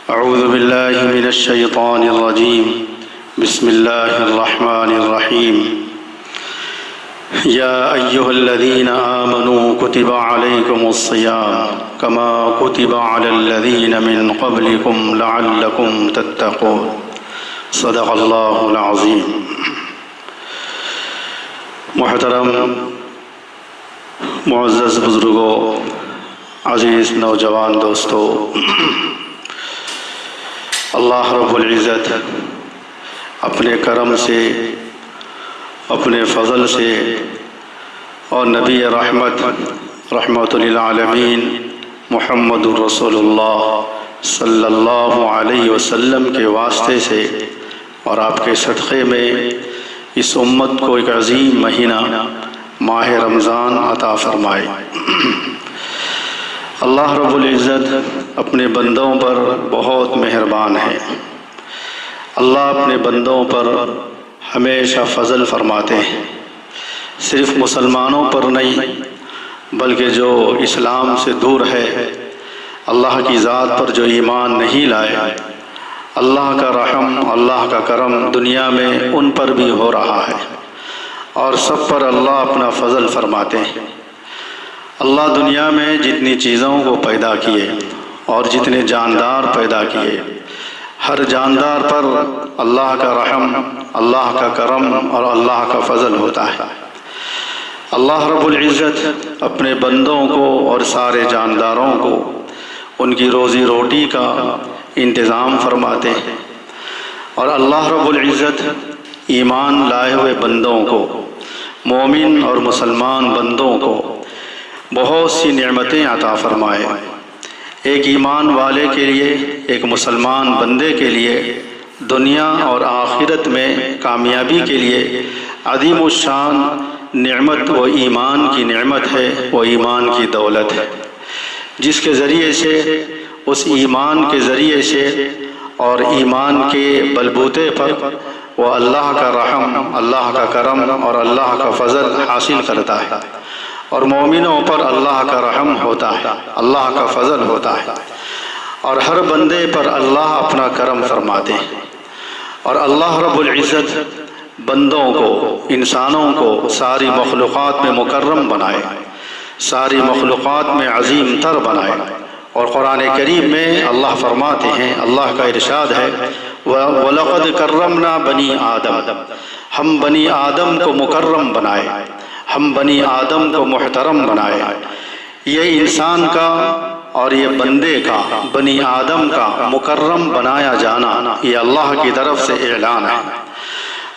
أعوذ بالله من الشيطان الرجيم بسم الله الرحمن الرحيم يا أيها الذين آمنوا كتب عليكم الصيام كما كتب على الذين من قبلكم لعلكم تتقون صدق اللہ العظیم۔ محترم معزز بزرگوں، عزیز نوجوان دوستو، اللہ رب العزت اپنے کرم سے، اپنے فضل سے اور نبی رحمت للعالمین محمد الرسول اللہ صلی اللہ علیہ وسلم کے واسطے سے اور آپ کے صدقے میں اس امت کو ایک عظیم مہینہ ماہ رمضان عطا فرمائے۔ اللہ رب العزت اپنے بندوں پر بہت مہربان ہے۔ اللہ اپنے بندوں پر ہمیشہ فضل فرماتے ہیں، صرف مسلمانوں پر نہیں بلکہ جو اسلام سے دور ہے، اللہ کی ذات پر جو ایمان نہیں لائے، اللہ کا رحم، اللہ کا کرم دنیا میں ان پر بھی ہو رہا ہے، اور سب پر اللہ اپنا فضل فرماتے ہیں۔ اللہ دنیا میں جتنی چیزوں کو پیدا کیے اور جتنے جاندار پیدا کیے، ہر جاندار پر اللہ کا رحم، اللہ کا کرم اور اللہ کا فضل ہوتا ہے۔ اللہ رب العزت اپنے بندوں کو اور سارے جانداروں کو ان کی روزی روٹی کا انتظام فرماتے ہیں، اور اللہ رب العزت ایمان لائے ہوئے بندوں کو، مومن اور مسلمان بندوں کو بہت سی نعمتیں عطا فرمائے۔ ایک ایمان والے کے لیے، ایک مسلمان بندے کے لیے دنیا اور آخرت میں کامیابی کے لیے عظیم الشان نعمت وہ ایمان کی نعمت ہے، وہ ایمان کی دولت ہے، جس کے ذریعے سے، اس ایمان کے ذریعے سے اور ایمان کے بلبوتے پر وہ اللہ کا رحم، اللہ کا کرم اور اللہ کا فضل حاصل کرتا ہے، اور مومنوں پر اللہ کا رحم ہوتا ہے، اللہ کا فضل ہوتا ہے، اور ہر بندے پر اللہ اپنا کرم فرماتے ہیں۔ اور اللہ رب العزت بندوں کو، انسانوں کو ساری مخلوقات میں مکرم بنائے، ساری مخلوقات میں عظیم تر بنائے۔ اور قرآن کریم میں اللہ فرماتے ہیں، اللہ کا ارشاد ہے، وَلَقَدْ كَرَّمْنَا بَنِي آدم، ہم بنی آدم کو مکرم بنائے، ہم بنی آدم کو محترم بنائے۔ یہ انسان کا اور یہ بندے کا، بنی آدم کا مکرم بنایا جانا، یہ اللہ کی طرف سے اعلان ہے۔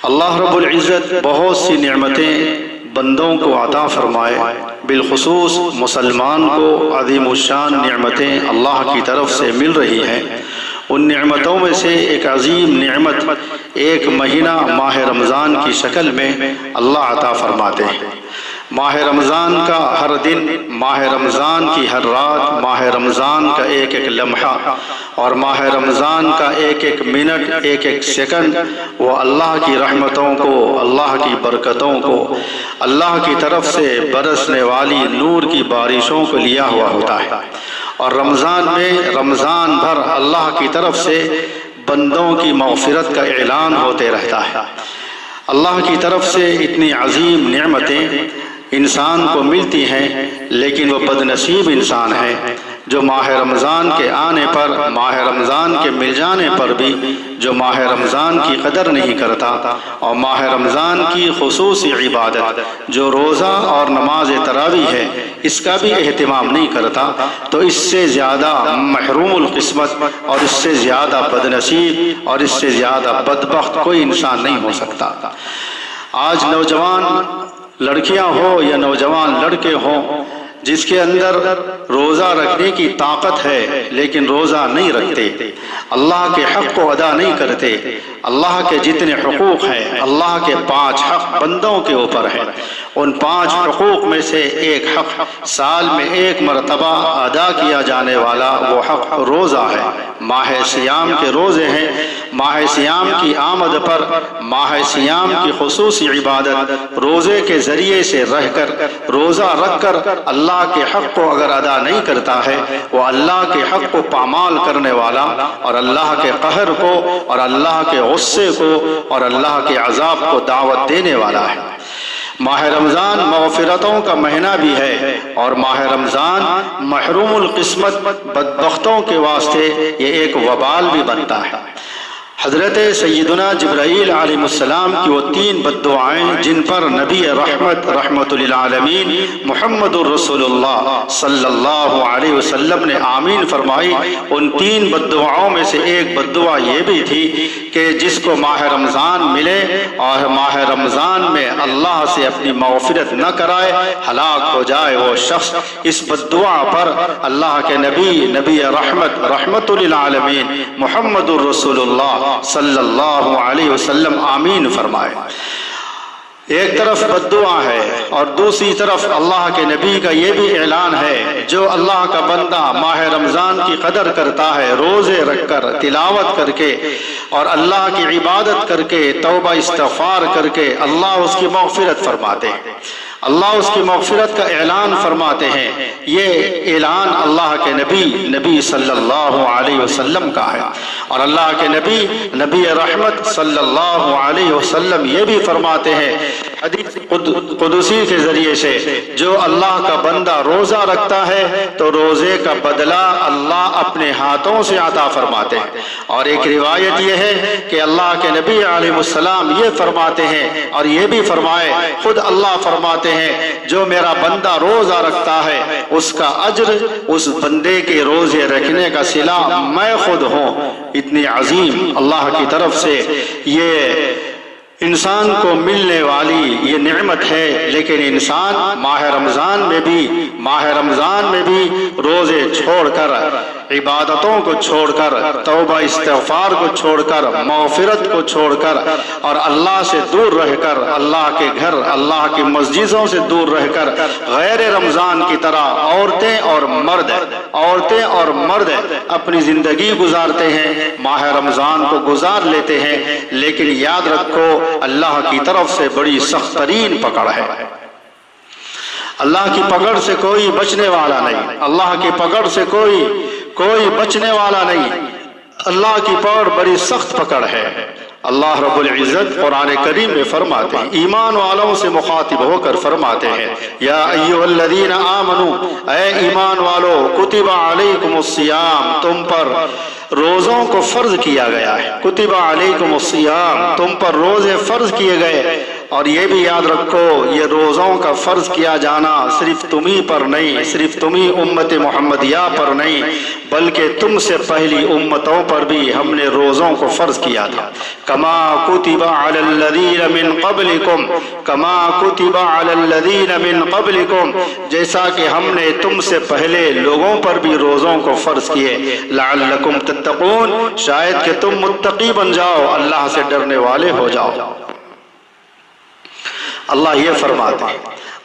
اللہ رب العزت بہت سی نعمتیں بندوں کو عطا فرمائے، بالخصوص مسلمان کو عظیم الشان نعمتیں اللہ کی طرف سے مل رہی ہیں۔ ان نعمتوں میں سے ایک عظیم نعمت ایک مہینہ ماہ رمضان کی شکل میں اللہ عطا فرماتے ہیں۔ ماہ رمضان کا ہر دن، ماہ رمضان کی ہر رات، ماہ رمضان کا ایک ایک لمحہ اور ماہ رمضان کا ایک ایک منٹ، ایک ایک سیکنڈ وہ اللہ کی رحمتوں کو، اللہ کی برکتوں کو، اللہ کی طرف سے برسنے والی نور کی بارشوں کو لیا ہوا ہوتا ہے۔ اور رمضان میں، رمضان بھر اللہ کی طرف سے بندوں کی مغفرت کا اعلان ہوتے رہتا ہے۔ اللہ کی طرف سے اتنی عظیم نعمتیں انسان کو ملتی ہیں، لیکن وہ بدنصیب انسان ہے جو ماہ رمضان کے آنے پر، ماہ رمضان کے مل جانے پر بھی جو ماہ رمضان کی قدر نہیں کرتا، اور ماہ رمضان کی خصوصی عبادت جو روزہ اور نماز تراویح ہے، اس کا بھی اہتمام نہیں کرتا، تو اس سے زیادہ محروم القسمت اور اس سے زیادہ بدنصیب اور اس سے زیادہ بدبخت کوئی انسان نہیں ہو سکتا۔ آج نوجوان لڑکیاں ہوں یا نوجوان لڑکے ہوں، جس کے اندر روزہ رکھنے کی طاقت ہے لیکن روزہ نہیں رکھتے، اللہ کے حق کو ادا نہیں کرتے، اللہ کے جتنے حقوق ہیں، اللہ کے 5 حق بندوں کے اوپر ہیں، ان 5 حقوق میں سے ایک حق سال میں ایک مرتبہ ادا کیا جانے والا وہ حق روزہ ہے۔ ماہ سیام کے روزے ہیں، ماہ سیام کی آمد پر ماہ سیام کی خصوصی عبادت روزے کے ذریعے سے رہ کر، روزہ رکھ کر اللہ اللہ کے حق کو اگر ادا نہیں کرتا ہے وہ اللہ کے حق کو پامال کرنے والا اور اللہ کے قہر کو اور اللہ کے غصے کو اور اللہ کے عذاب کو دعوت دینے والا ہے۔ ماہ رمضان مغفرتوں کا مہینہ بھی ہے اور ماہ رمضان محروم القسمت بدبختوں کے واسطے یہ ایک وبال بھی بنتا ہے۔ حضرت سیدنا جبرائیل علیہ السلام کی وہ 3 بددعائیں جن پر نبی رحمت رحمت للعالمین محمد الرسول اللہ صلی اللہ علیہ وسلم نے آمین فرمائی، ان 3 بددعاؤں میں سے ایک بددعا یہ بھی تھی کہ جس کو ماہ رمضان ملے اور ماہ رمضان میں اللہ سے اپنی مغفرت نہ کرائے ہلاک ہو جائے وہ شخص۔ اس بددعا پر اللہ کے نبی رحمت رحمت للعالمین محمد الرسول اللہ صلی اللہ علیہ وسلم آمین فرمائے۔ ایک طرف بددعا ہے اور دوسری طرف اللہ کے نبی کا یہ بھی اعلان ہے، جو اللہ کا بندہ ماہ رمضان کی قدر کرتا ہے، روزے رکھ کر، تلاوت کر کے اور اللہ کی عبادت کر کے، توبہ استغفار کر کے، اللہ اس کی مغفرت فرماتے ہیں، اللہ اس کی مغفرت کا اعلان فرماتے ہیں۔ یہ اعلان اللہ کے نبی صلی اللہ علیہ وسلم کا ہے، اور اللہ کے نبی رحمت صلی اللہ علیہ وسلم یہ بھی فرماتے ہیں حدیث قدسی کے ذریعے سے، جو اللہ کا بندہ روزہ رکھتا ہے تو روزے کا بدلہ اللہ اپنے ہاتھوں سے عطا فرماتے ہیں۔ اور ایک روایت یہ ہے کہ اللہ کے نبی علیہ السلام یہ فرماتے ہیں اور یہ بھی فرمائے، خود اللہ فرماتے ہیں جو میرا بندہ روزہ رکھتا ہے اس کا اجر اس بندے کے روزے رکھنے کا صلہ میں خود ہوں۔ اتنی عظیم اللہ کی طرف سے یہ انسان کو ملنے والی یہ نعمت ہے، لیکن انسان ماہ رمضان میں بھی روزے چھوڑ کر، عبادتوں کو چھوڑ کر، توبہ استغفار کو چھوڑ کر، مغفرت کو چھوڑ کر اور اللہ سے دور رہ کر، اللہ کے گھر، اللہ کی مسجدوں سے دور رہ کر غیر رمضان کی طرح عورتیں اور مرد اپنی زندگی گزارتے ہیں، ماہ رمضان کو گزار لیتے ہیں، لیکن یاد رکھو اللہ کی طرف سے بڑی سخت ترین پکڑ ہے۔ اللہ کی پکڑ سے کوئی بچنے والا نہیں، اللہ کی پکڑ سے کوئی بچنے والا نہیں، اللہ کی پکڑ بڑی سخت پکڑ ہے۔ اللہ رب العزت قرآن کریم میں فرماتے ہیں، ایمان والوں سے مخاطب ہو کر فرماتے ہیں، یا ایھا الذین آمنوا، اے ایمان والو، کتب علیکم الصیام، تم پر روزوں کو فرض کیا گیا ہے، کتب علیکم الصیام، تم پر روزے فرض کیے گئے۔ اور یہ بھی یاد رکھو یہ روزوں کا فرض کیا جانا صرف تمہیں پر نہیں، صرف تمہیں امت محمدیہ پر نہیں، بلکہ تم سے پہلی امتوں پر بھی ہم نے روزوں کو فرض کیا تھا۔ کما کتب علی الذین من قبلکم، کما کتب علی الذین من قبلکم، جیسا کہ ہم نے تم سے پہلے لوگوں پر بھی روزوں کو فرض کیے، لعلکم تتقون، شاید کہ تم متقی بن جاؤ، اللہ سے ڈرنے والے ہو جاؤ۔ اللہ یہ فرماتے ہیں،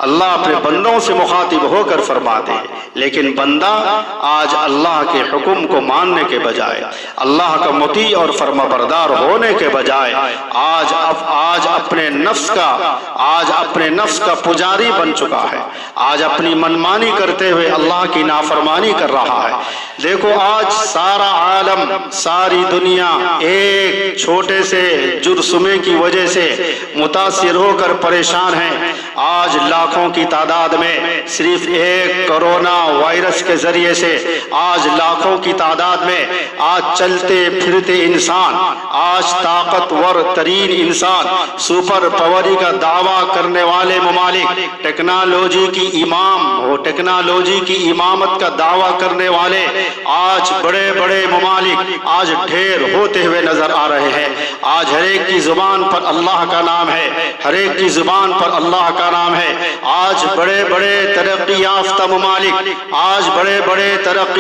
اللہ اپنے بندوں سے مخاطب ہو کر فرماتے ہیں، لیکن بندہ آج اللہ کے حکم کو ماننے کے بجائے، اللہ کا مطیع اور فرما بردار ہونے کے بجائے آج اپنے نفس کا پجاری بن چکا ہے، آج اپنی منمانی کرتے ہوئے اللہ کی نافرمانی کر رہا ہے۔ دیکھو آج سارا عالم، ساری دنیا ایک چھوٹے سے جرثومے کی وجہ سے متاثر ہو کر پریشان ہیں۔ آج لاکھوں کی تعداد میں صرف ایک کرونا وائرس کے ذریعے سے آج لاکھوں کی تعداد میں آج چلتے پھرتے انسان، آج طاقتور ترین انسان، سپر پاوری کا دعویٰ کرنے والے ممالک، ٹیکنالوجی کی امامت کا دعویٰ کرنے والے آج بڑے بڑے ممالک آج ڈھیر ہوتے ہوئے نظر آ رہے ہیں۔ آج ہر ایک کی زبان پر اللہ کا نام ہے، ہر ایک کی زبان پر اللہ کا نام ہے۔ آج بڑے بڑے ترقی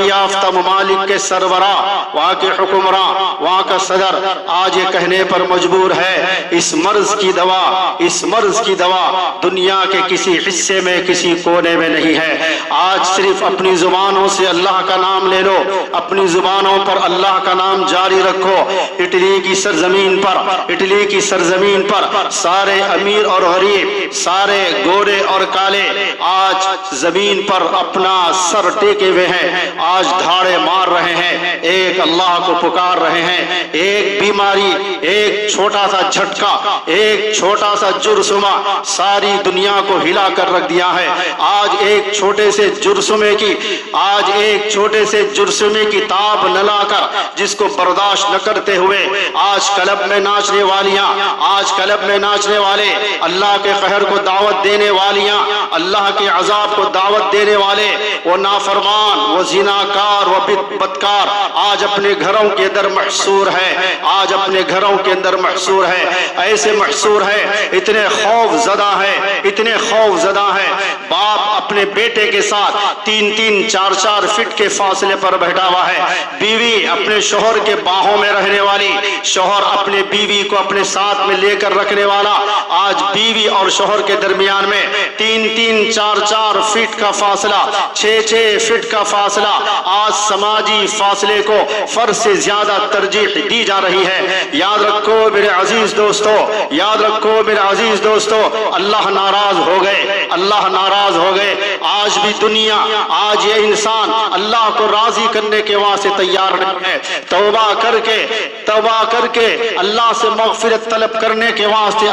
یافتہ ممالک کے سربراہ، وہاں کے حکمراں، وہاں کا صدر آج یہ کہنے پر مجبور ہے اس مرض کی دوا دنیا کے کسی حصے میں، کسی کونے میں نہیں ہے۔ آج صرف اپنی زبانوں سے اللہ کا نام لے لو، اپنی زبانوں پر اللہ کا نام جاری رکھو۔ اٹلی کی سرزمین پر سارے امیر اور غریب، سارے گورے اور کالے آج زمین پر اپنا سر ٹیکے ہوئے ہیں، آج دھاڑے مار رہے ہیں، ایک اللہ کو پکار رہے ہیں۔ ایک بیماری، ایک چھوٹا سا جھٹکا، ایک چھوٹا سا جرثومہ ساری دنیا کو ہلا کر رکھ دیا ہے۔ آج ایک چھوٹے سے جرثومے کی تاب نہ لا کر، جس کو برداشت نہ کرتے ہوئے آج کلب میں ناچنے والیاں، آج کلب میں ناچنے والے، اللہ کے قہر کو دعوت دینے والیاں، اللہ کے عذاب کو دعوت دینے والے، وہ نافرمان، وہ زناکار، وہ بدکار آج اپنے گھروں کے اندر محصور ہے، آج اپنے گھروں کے اندر محصور ہے، ایسے محصور ہے، اتنے خوف زدہ ہے، اتنے خوف زدہ ہے۔ باپ اپنے بیٹے کے ساتھ 3-3 4-4 فٹ کے فاصلے پر بیٹھا ہوا ہے، بیوی اپنے شوہر کے باہوں میں رہنے والی، شوہر اپنے بیوی کو اپنے ساتھ میں لے کر رکھنے والا، آج بیوی اور شوہر کے درمیان میں 3-3 4-4 فٹ کا فاصلہ، 6-6 فٹ کا فاصلہ، آج سماجی فاصلے کو فرض سے زیادہ ترجیح دی جا رہی ہے۔ یاد رکھو میرے عزیز دوستو، یاد رکھو میرے عزیز دوستو، اللہ ناراض ہو گئے، اللہ ناراض ہو گئے۔ آج بھی دنیا، آج یہ انسان اللہ کو راضی کرنے کے واسطے تیار نہیں ہے، توبہ کر کے اللہ سے مغفرت طلب کرنے کے واسطے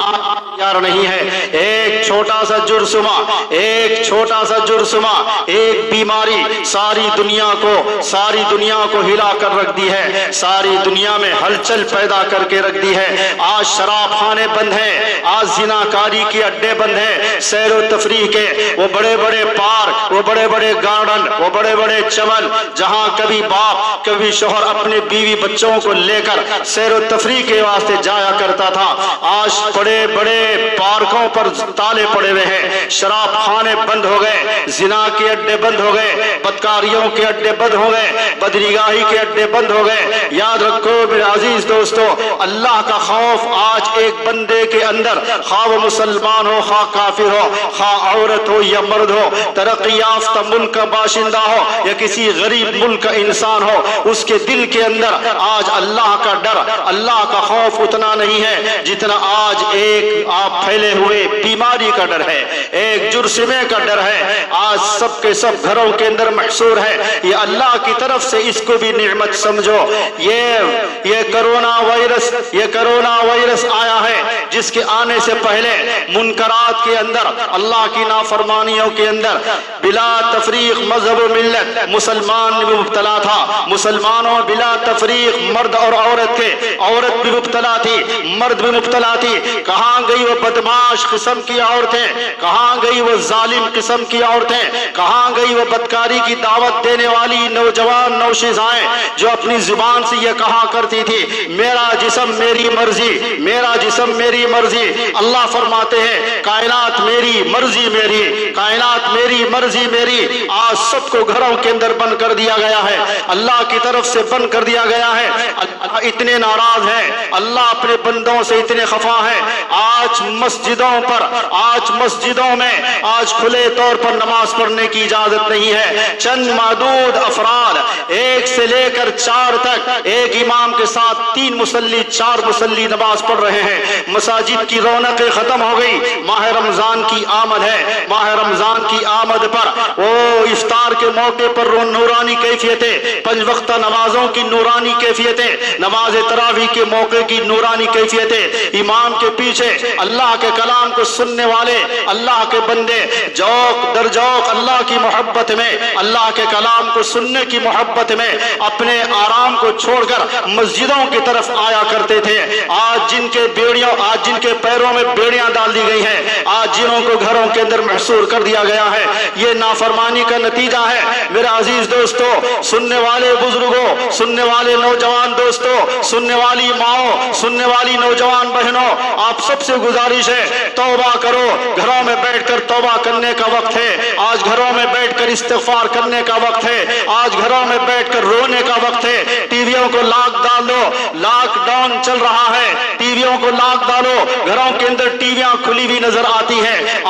تیار نہیں ہے۔ ایک چھوٹا سا جرثومہ، ایک بیماری ساری دنیا کو ہلا کر رکھ دی ہے، ساری دنیا میں ہلچل پیدا کر کے رکھ دی ہے۔ آج شراب خانے بند ہیں، آج زناکاری کے اڈے بند ہیں، سیر و تفریح کے وہ بڑے بڑے پارک، وہ بڑے بڑے گارڈن، وہ بڑے بڑے چمن، جہاں کبھی باپ کبھی شوہر اپنے بیوی بچوں کو لے کر سیر و تفریح کے واسطے جایا کرتا تھا، آج بڑے بڑے پارکوں پر تالے پڑے ہوئے ہیں، شراب خانے بند ہو گئے، زنا کے اڈے بند ہو گئے، بدکاریوں کے اڈے بند ہو گئے، بدنگاہی کے اڈے بند ہو گئے۔ یاد رکھو میرے عزیز دوستو، اللہ کا خوف آج ایک بندے کے اندر، خواہ وہ مسلمان ہو، خواہ کافر ہو، خواہ عورت ہو یا مرد ہو، ترقی یافتہ ملک کا باشندہ ہو یا کسی غریب ملک کا انسان ہو، اس کے دل کے اندر آج اللہ کا ڈر، اللہ کا خوف اتنا نہیں ہے جتنا آج ایک آپ پھیلے ہوئے بیماری کا ڈر ہے، ایک جرثومے کا ڈر ہے، آج سب کے سب گھروں کے اندر محصور ہے۔ یہ اللہ کی طرف سے اس کو بھی نعمت سمجھو۔ یہ کرونا وائرس آیا ہے، جس کے آنے سے پہلے منکرات کے اندر، اللہ کی نافرمانیوں کے اندر بلا تفریق مذہب و ملت مسلمان بھی مبتلا تھا، مسلمانوں بلا تفریق مرد اور عورت بھی مبتلا تھی، مرد بھی مبتلا تھی۔ کہاں گئی وہ بدماش قسم کی عورتیں، کہاں گئی وہ ظالم قسم کی عورتیں، کہاں گئی وہ بدکاری کی دعوت دینے والی نوجوان نوشیزائیں جو اپنی زبان سے یہ کہا کرتی تھی میرا جسم میری مرضی، میرا جسم میری مرضی۔ اللہ فرماتے ہیں کائنات میری مرضی میری، کائنات میری مرضی میری۔ آج سب کو گھروں کے اندر بند کر دیا گیا ہے، اللہ کی طرف سے بند کر دیا گیا ہے۔ اللہ اتنے ناراض ہیں، اللہ اپنے بندوں سے اتنے خفا ہیں۔ آج مسجدوں میں آج کھلے طور پر نماز پڑھنے کی اجازت نہیں ہے، چند معدود افراد 1 سے لے کر 4 تک ایک امام کے ساتھ 3 مصلی 4 مصلی نماز پڑھ رہے ہیں۔ مساجد کی رونقیں ختم ہو گئی، ماہ رمضان کی آمد ہے، ماہ رمضان کی آمد پر وہ افطار کے موقع پر نورانی کیفیتیں، 5 وقتہ نمازوں کی نورانی کیفیتیں، نماز تراویح کے موقع کی نورانی کیفیتیں، امام کے پیچھے اللہ کے کلام کو سننے والے اللہ کے بندے جوق در جوق اللہ کی محبت میں، اللہ کے کلام کو سننے کی محبت میں اپنے آرام کو چھوڑ کر مسجدوں کی طرف آیا کرتے تھے۔ آج جن کے پیروں میں بیڑیاں ڈال دی گئی ہیں، آج جنوں کو گھروں کے اندر محصور کر دیا گیا ہے، یہ نافرمانی کا نتیجہ ہے۔ میرے عزیز دوستو، سننے والے بزرگوں، سننے والے نوجوان دوستوں، سننے والی ماؤں، سننے والی نوجوان بہنوں، آپ سب سے گزارش ہے توبہ کرو۔ گھروں میں بیٹھ کر توبہ کرنے کا وقت ہے، آج گھروں میں بیٹھ کر استغفار کرنے کا وقت ہے، آج گھروں میں بیٹھ کر رونے کا وقت ہے۔ ٹی ویوں کو لاک ڈال دو، لاک ڈاؤن چل رہا ہے، ٹی ویوں کو لاک ڈالو، گھروں کے اندر ٹی ویاں کھلی ہوئی نظر آتی ہیں۔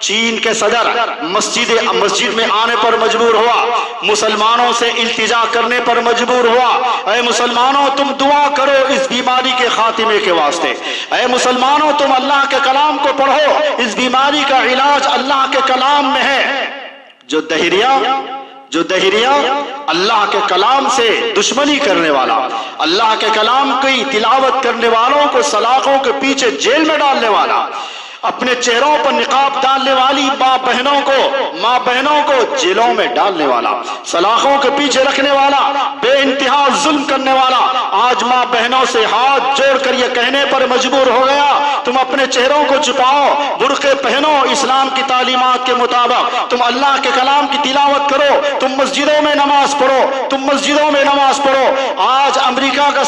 چین کے صدر مسجد میں آنے پر مجبور ہوا، مسلمانوں سے التجا کرنے پر مجبور ہوا، اے مسلمانوں تم دعا کرو اس بیماری کے خاتمے کے واسطے، اے مسلمانوں تم اللہ کے کلام کو پڑھو، اس بیماری کا علاج اللہ کے کلام میں ہے۔ جو دہریہ اللہ کے کلام سے دشمنی کرنے والا، اللہ کے کلام کی تلاوت کرنے والوں کو سلاخوں کے پیچھے جیل میں ڈالنے والا، اپنے چہروں پر نقاب ڈالنے والی ماں بہنوں کو جیلوں میں ڈالنے والا، سلاخوں کے پیچھے رکھنے والا، بے انتہا ظلم کرنے والا، آج ماں بہنوں سے ہاتھ جوڑ کر یہ کہنے پر مجبور ہو گیا تم اپنے چہروں کو چھپاؤ، برقعے پہنو، اسلام کی تعلیمات کے مطابق تم اللہ کے کلام کی تلاوت کرو، تم مسجدوں میں نماز پڑھو۔ آج امریکہ کا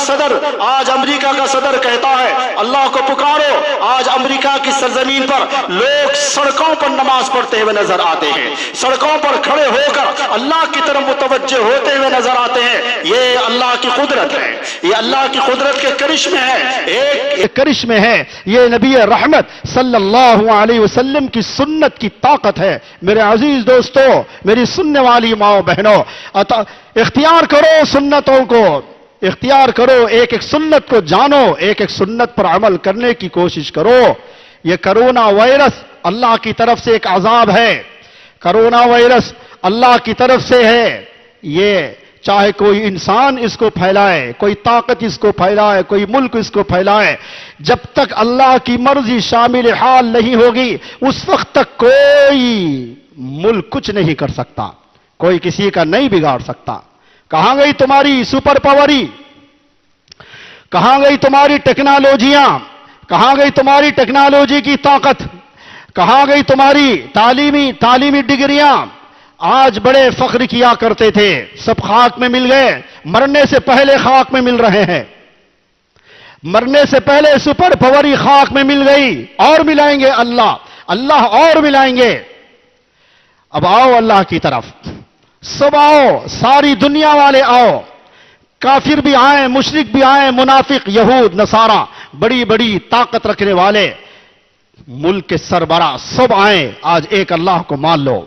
صدر کہتا ہے اللہ کو پکارو، آج امریکہ کی سرزمین پر لوگ سڑکوں پر نماز پڑھتے ہوئے نظر آتے ہیں، سڑکوں پر کھڑے ہو کر اللہ کی طرف متوجہ ہوتے ہوئے نظر آتے ہیں۔ یہ اللہ کی قدرت ہے، یہ اللہ کی قدرت کے کرشمے ہے، ایک کرشمے ہے، یہ نبی رحمت صلی اللہ علیہ وسلم کی سنت کی طاقت ہے۔ میرے عزیز دوستو، میری سننے والی ماں بہنوں، اختیار کرو سنتوں کو، اختیار کرو، ایک ایک سنت کو جانو، ایک ایک سنت پر عمل کرنے کی کوشش کرو۔ یہ کرونا وائرس اللہ کی طرف سے ایک عذاب ہے، کرونا وائرس اللہ کی طرف سے ہے۔ یہ چاہے کوئی انسان اس کو پھیلائے، کوئی طاقت اس کو پھیلائے، کوئی ملک اس کو پھیلائے، جب تک اللہ کی مرضی شامل حال نہیں ہوگی اس وقت تک کوئی ملک کچھ نہیں کر سکتا، کوئی کسی کا نہیں بگاڑ سکتا۔ کہاں گئی تمہاری سپر پاوری؟ کہاں گئی تمہاری ٹیکنالوجیاں؟ کہاں گئی تمہاری ٹیکنالوجی کی طاقت؟ کہاں گئی تمہاری تعلیمی ڈگریاں؟ آج بڑے فخر کیا کرتے تھے، سب خاک میں مل گئے، مرنے سے پہلے خاک میں مل رہے ہیں، مرنے سے پہلے سپر پاوری خاک میں مل گئی، اور ملائیں گے اللہ اور ملائیں گے۔ اب آؤ اللہ کی طرف، سب آؤ، ساری دنیا والے آؤ، کافر بھی آئیں، مشرک بھی آئیں، منافق، یہود، نصارہ، بڑی بڑی طاقت رکھنے والے ملک کے سربراہ سب آئیں، آج ایک اللہ کو مان لو،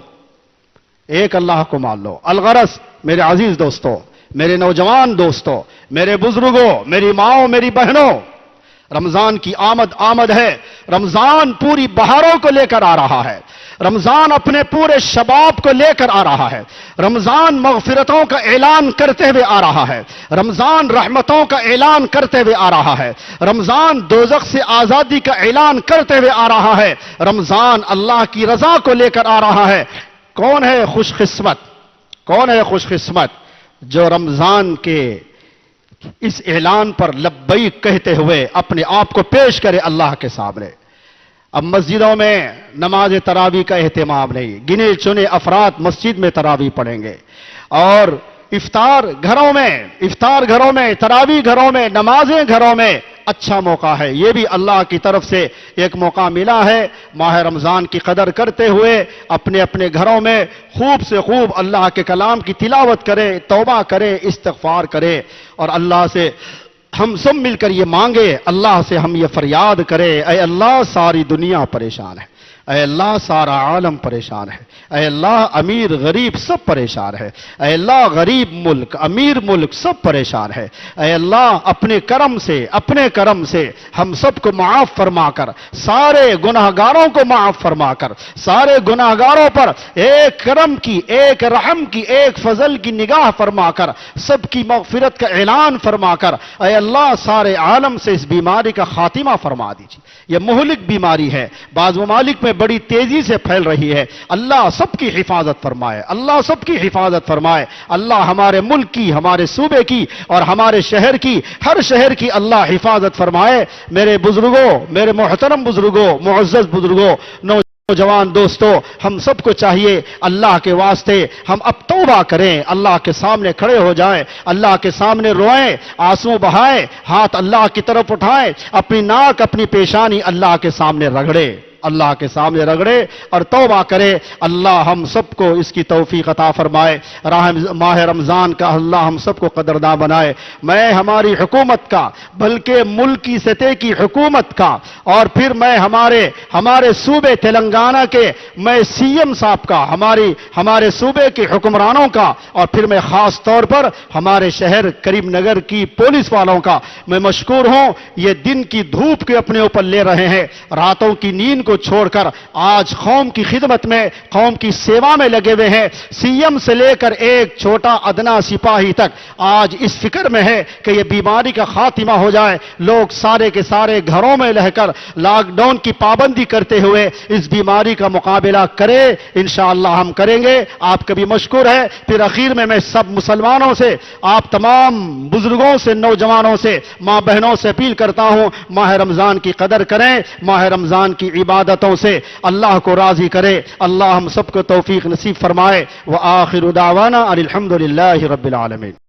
ایک اللہ کو مان لو۔ الغرض میرے عزیز دوستو، میرے نوجوان دوستو، میرے بزرگوں، میری ماؤں، میری بہنوں، رمضان کی آمد ہے، رمضان پوری بہاروں کو لے کر آ رہا ہے، رمضان اپنے پورے شباب کو لے کر آ رہا ہے، رمضان مغفرتوں کا اعلان کرتے ہوئے آ رہا ہے، رمضان رحمتوں کا اعلان کرتے ہوئے آ رہا ہے، رمضان دوزخ سے آزادی کا اعلان کرتے ہوئے آ رہا ہے، رمضان اللہ کی رضا کو لے کر آ رہا ہے۔ کون ہے خوش قسمت جو رمضان کے اس اعلان پر لبیک کہتے ہوئے اپنے آپ کو پیش کرے اللہ کے سامنے۔ اب مسجدوں میں نماز تراویح کا اہتمام نہیں، گنے چنے افراد مسجد میں تراویح پڑھیں گے، اور افطار گھروں میں، تراویح گھروں میں، نمازیں گھروں میں اچھا موقع ہے۔ یہ بھی اللہ کی طرف سے ایک موقع ملا ہے، ماہ رمضان کی قدر کرتے ہوئے اپنے اپنے گھروں میں خوب سے خوب اللہ کے کلام کی تلاوت کریں، توبہ کریں، استغفار کریں، اور اللہ سے ہم سب مل کر یہ مانگے، اللہ سے ہم یہ فریاد کریں، اے اللہ ساری دنیا پریشان ہے، اے اللہ سارا عالم پریشان ہے، اے اللہ امیر غریب سب پریشان ہے، اے اللہ غریب ملک امیر ملک سب پریشان ہے، اے اللہ اپنے کرم سے ہم سب کو معاف فرما کر، سارے گناہگاروں کو معاف فرما کر، سارے گناہگاروں پر ایک کرم کی، ایک رحم کی، ایک فضل کی نگاہ فرما کر، سب کی مغفرت کا اعلان فرما کر، اے اللہ سارے عالم سے اس بیماری کا خاتمہ فرما دیجیے۔ یہ مہلک بیماری ہے، بعض ممالک میں بڑی تیزی سے پھیل رہی ہے، اللہ سب کی حفاظت فرمائے، اللہ سب کی حفاظت فرمائے، اللہ ہمارے ملک کی، ہمارے صوبے کی اور ہمارے شہر کی، ہر شہر کی اللہ حفاظت فرمائے۔ میرے بزرگوں، میرے محترم بزرگوں، معزز بزرگوں، نوجوان دوستو، ہم سب کو چاہیے اللہ کے واسطے ہم اب توبہ کریں، اللہ کے سامنے کھڑے ہو جائیں، اللہ کے سامنے روئیں، آنسو بہائیں، ہاتھ اللہ کی طرف اٹھائیں، اپنی ناک، اپنی پیشانی اللہ کے سامنے رگڑیں، اللہ کے سامنے رگڑے اور توبہ کرے۔ اللہ ہم سب کو اس کی توفیق عطا فرمائے۔ ماہ رمضان کا اللہ ہم سب کو قدرداں بنائے۔ میں ہماری حکومت کا، بلکہ ملک کی سطح کی حکومت کا، اور پھر میں ہمارے صوبے تلنگانہ کے میں سی ایم صاحب کا، ہمارے صوبے کے حکمرانوں کا، اور پھر میں خاص طور پر ہمارے شہر کریم نگر کی پولیس والوں کا میں مشکور ہوں۔ یہ دن کی دھوپ کے اپنے اوپر لے رہے ہیں، راتوں کی نیند کو چھوڑ کر آج قوم کی خدمت میں، قوم کی سیوا میں لگے ہوئے ہیں۔ سی ایم سے لے کر ایک چھوٹا ادنا سپاہی تک آج اس فکر میں ہے کہ یہ بیماری کا خاتمہ ہو جائے۔ لوگ سارے کے سارے گھروں میں رہ کر لاک ڈاؤن کی پابندی کرتے ہوئے اس بیماری کا مقابلہ کرے۔ انشاءاللہ ہم کریں گے۔ آپ کا بھی مشکور ہے۔ پھر اخیر میں سب مسلمانوں سے، آپ تمام بزرگوں سے، نوجوانوں سے، ماں بہنوں سے اپیل کرتا ہوں، ماہ رمضان کی قدر کریں، ماہ رمضان کی عبادتوں سے اللہ کو راضی کرے۔ اللہ ہم سب کو توفیق نصیب فرمائے۔ وآخر دعوانا ان الحمد للہ رب العالمین۔